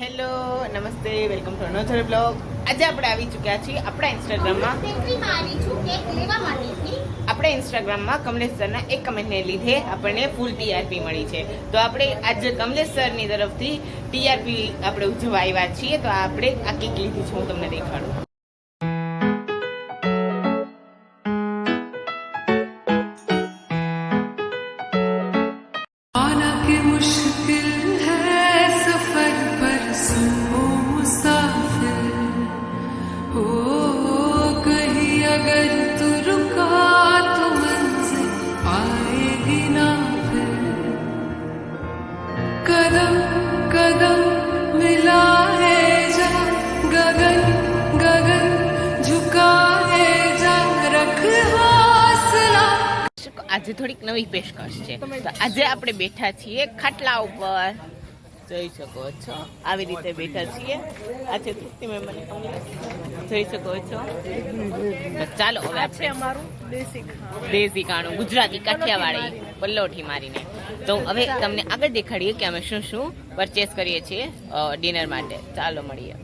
Hello નમસ્તે welcome to another blog. આજે આપણે આવી ચૂક્યા છીએ આપણા ઇન્સ્ટાગ્રામમાં કમલેશ સરના એક કમેન્ટને લીધે આપણને ફૂલ ટીઆરપી મળી છે. તો આપણે આજે કમલેશ સરની તરફથી ટીઆરપી આપણે ઉજવવા આવ્યા છીએ. તો આપણે આ કેક લીધી છે, હું તમને દેખાડું. कदम कदम मिला है जा गगन गगन झुका है जा रख हौसला. આજે થોડીક નવી પેશકશ છે. તો આજે આપણે બેઠા છીએ ખાટલા ઉપર, જોઈ શકો છો. આવી રીતે બેઠા છીએ. આ છે તૃપ્તિ મેમ્બર, જોઈ શકો છો. તો ચાલો હવે આપણે અમારું દેશી ખાણું ગુજરાતી કાઠિયાવાડી પલ્લોઠી મારીને તો હવે તમને આગળ દેખાડીએ કે અમે શું શું પરચેસ કરીએ છીએ ડિનર માટે. ચાલો મળીએ.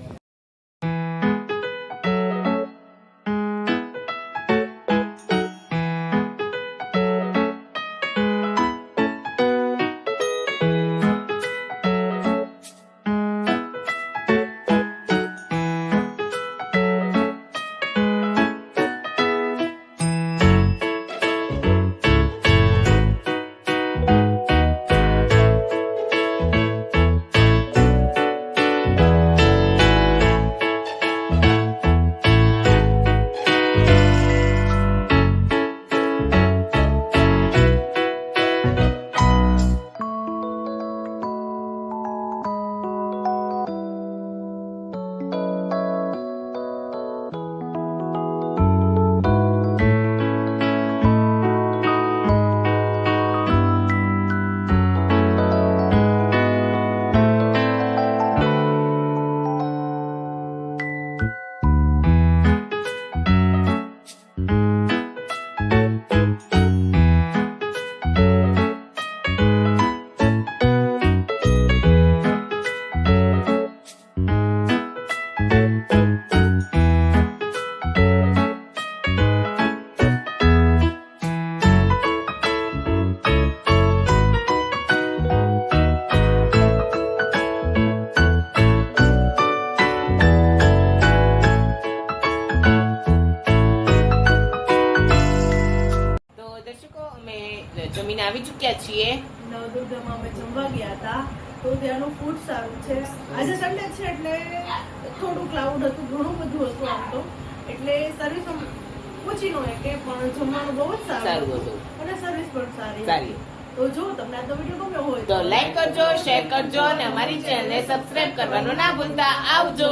જમીને આવી ચૂક્યા છીએ. નવદુર્ગામાં અમે જમવા ગયા હતા, તો ત્યાંનું ફૂડ સારું છે. આજે સન્ડે છે એટલે થોડું ક્લાઉડ હતું, ઘણું બધું હતું આમ તો, એટલે સર્વિસ ઓછી ન હોય કે પણ જમવાનું બહુ જ સારું હતું અને સર્વિસ પણ સારી. તો જો તમને આ વિડીયો ગમ્યો હોય તો લાઈક કરજો, શેર કરજો અને અમારી ચેનલને સબસ્ક્રાઇબ કરવાનું ના ભૂલતા. આવજો.